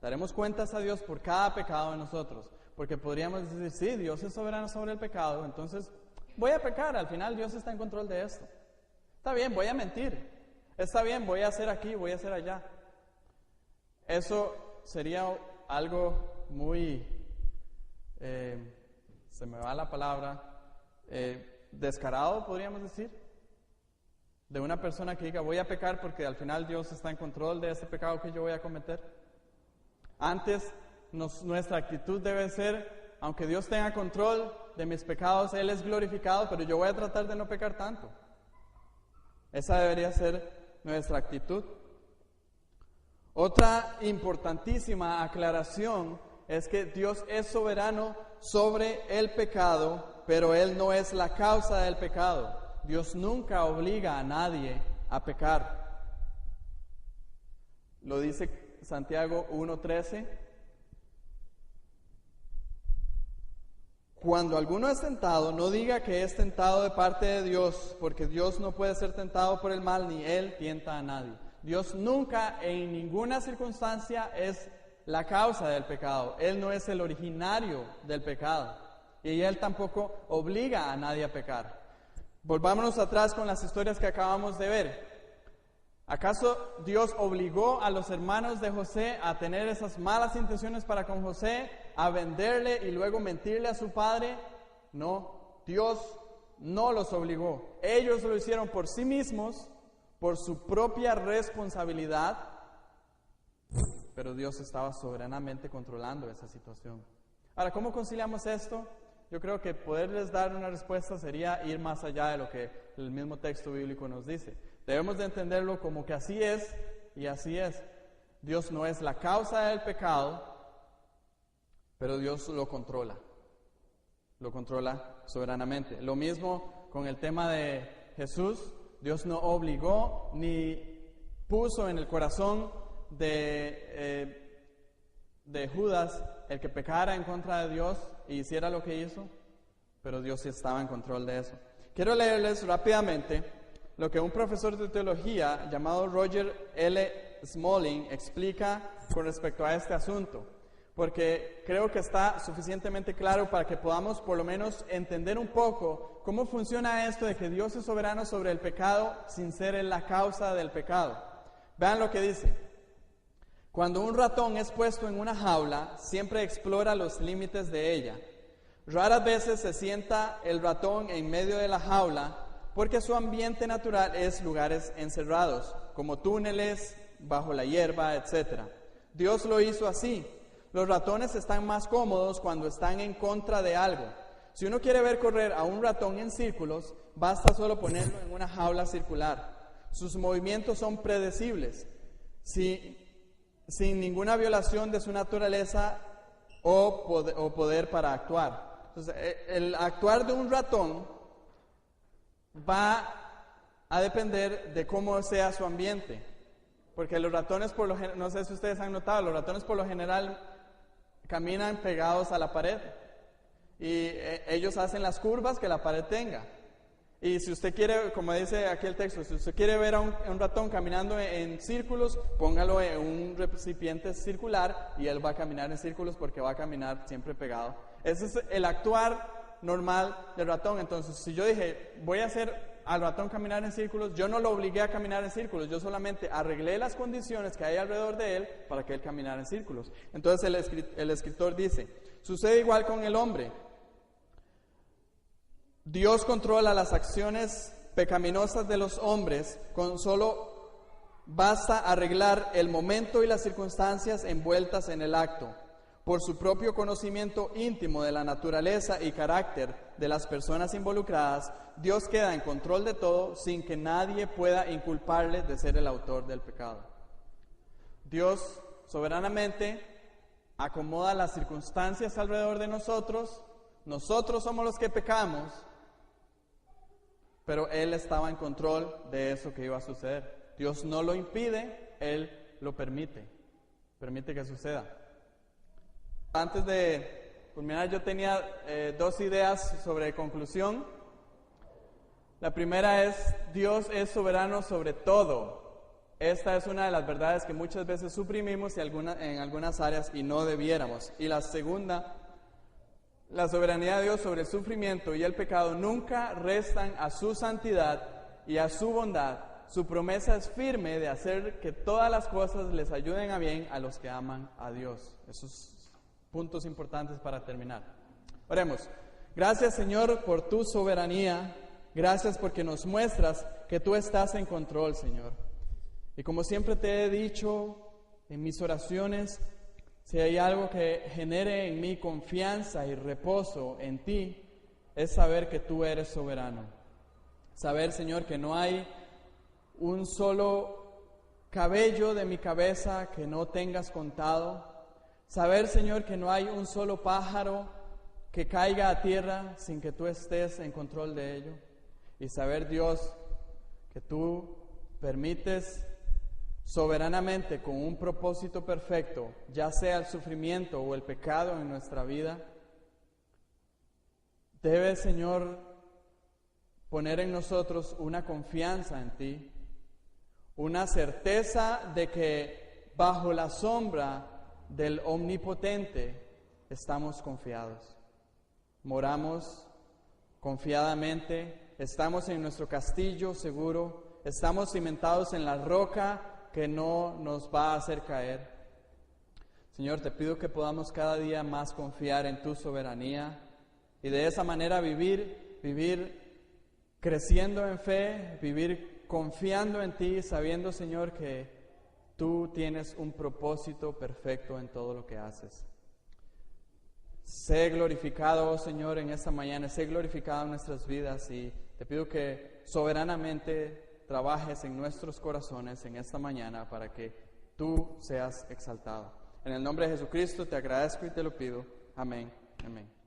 Daremos cuentas a Dios por cada pecado de nosotros, porque podríamos decir, sí, Dios es soberano sobre el pecado, entonces voy a pecar, al final Dios está en control de esto. Está bien, voy a mentir. Está bien, voy a hacer aquí, voy a hacer allá. Eso sería algo muy, se me va la palabra, descarado, podríamos decir, de una persona que diga, voy a pecar porque al final Dios está en control de ese pecado que yo voy a cometer. Antes, nuestra actitud debe ser, aunque Dios tenga control de mis pecados, Él es glorificado, pero yo voy a tratar de no pecar tanto. Esa debería ser nuestra actitud. Otra importantísima aclaración es que Dios es soberano sobre el pecado, pero Él no es la causa del pecado. Dios nunca obliga a nadie a pecar. Lo dice Santiago 1:13. Cuando alguno es tentado, no diga que es tentado de parte de Dios, porque Dios no puede ser tentado por el mal, ni Él tienta a nadie. Dios nunca, en ninguna circunstancia, es la causa del pecado. Él no es el originario del pecado. Y Él tampoco obliga a nadie a pecar. Volvámonos atrás con las historias que acabamos de ver. ¿Acaso Dios obligó a los hermanos de José a tener esas malas intenciones para con José, a venderle y luego mentirle a su padre? No, Dios no los obligó. Ellos lo hicieron por sí mismos, por su propia responsabilidad, pero Dios estaba soberanamente controlando esa situación. Ahora, ¿cómo conciliamos esto? Yo creo que poderles dar una respuesta sería ir más allá de lo que el mismo texto bíblico nos dice. Debemos de entenderlo como que así es y así es. Dios no es la causa del pecado, pero Dios lo controla soberanamente. Lo mismo con el tema de Jesús. Dios no obligó ni puso en el corazón de Judas el que pecara en contra de Dios e hiciera lo que hizo, pero Dios sí estaba en control de eso. Quiero leerles rápidamente lo que un profesor de teología llamado Roger L. Smalling explica con respecto a este asunto, porque creo que está suficientemente claro para que podamos por lo menos entender un poco cómo funciona esto de que Dios es soberano sobre el pecado sin ser él la causa del pecado. Vean lo que dice. Cuando un ratón es puesto en una jaula, siempre explora los límites de ella. Raras veces se sienta el ratón en medio de la jaula porque su ambiente natural es lugares encerrados, como túneles, bajo la hierba, etc. Dios lo hizo así. Los ratones están más cómodos cuando están en contra de algo. Si uno quiere ver correr a un ratón en círculos, basta solo ponerlo en una jaula circular. Sus movimientos son predecibles, sin ninguna violación de su naturaleza o poder para actuar. Entonces, el actuar de un ratón va a depender de cómo sea su ambiente. Porque los ratones, no sé si ustedes han notado, los ratones por lo general caminan pegados a la pared. Y ellos hacen las curvas que la pared tenga. Y si usted quiere, como dice aquí el texto, si usted quiere ver a un ratón caminando en círculos, póngalo en un recipiente circular y él va a caminar en círculos porque va a caminar siempre pegado. Ese es el actuar normal del ratón. Entonces, si yo dije, voy a hacer al ratón caminar en círculos, yo no lo obligué a caminar en círculos, yo solamente arreglé las condiciones que hay alrededor de él para que él caminara en círculos. Entonces el escritor dice, sucede igual con el hombre. Dios controla las acciones pecaminosas de los hombres, con solo basta arreglar el momento y las circunstancias envueltas en el acto. Por su propio conocimiento íntimo de la naturaleza y carácter de las personas involucradas, Dios queda en control de todo sin que nadie pueda inculparle de ser el autor del pecado. Dios soberanamente acomoda las circunstancias alrededor de nosotros. Nosotros somos los que pecamos, pero Él estaba en control de eso que iba a suceder. Dios no lo impide, Él lo permite que suceda. Antes de culminar, yo tenía dos ideas sobre conclusión. La primera es, Dios es soberano sobre todo. Esta es una de las verdades que muchas veces suprimimos en algunas áreas y no debiéramos. Y la segunda, la soberanía de Dios sobre el sufrimiento y el pecado nunca restan a su santidad y a su bondad. Su promesa es firme de hacer que todas las cosas les ayuden a bien a los que aman a Dios. Esos puntos importantes para terminar. Oremos. Gracias, Señor, por tu soberanía. Gracias porque nos muestras que tú estás en control, Señor. Y como siempre te he dicho en mis oraciones, si hay algo que genere en mí confianza y reposo en ti, es saber que tú eres soberano. Saber, Señor, que no hay un solo cabello de mi cabeza que no tengas contado. Saber, Señor, que no hay un solo pájaro que caiga a tierra sin que tú estés en control de ello. Y saber, Dios, que tú permites soberanamente, con un propósito perfecto, ya sea el sufrimiento o el pecado en nuestra vida, debe, Señor, poner en nosotros una confianza en ti, una certeza de que bajo la sombra del Omnipotente estamos confiados. Moramos confiadamente, estamos en nuestro castillo seguro, estamos cimentados en la roca que no nos va a hacer caer. Señor, te pido que podamos cada día más confiar en tu soberanía y de esa manera vivir creciendo en fe, vivir confiando en ti, sabiendo, Señor, que tú tienes un propósito perfecto en todo lo que haces. Sé glorificado, oh Señor, en esta mañana, sé glorificado en nuestras vidas y te pido que soberanamente trabajes en nuestros corazones en esta mañana para que tú seas exaltado. En el nombre de Jesucristo te agradezco y te lo pido. Amén. Amén.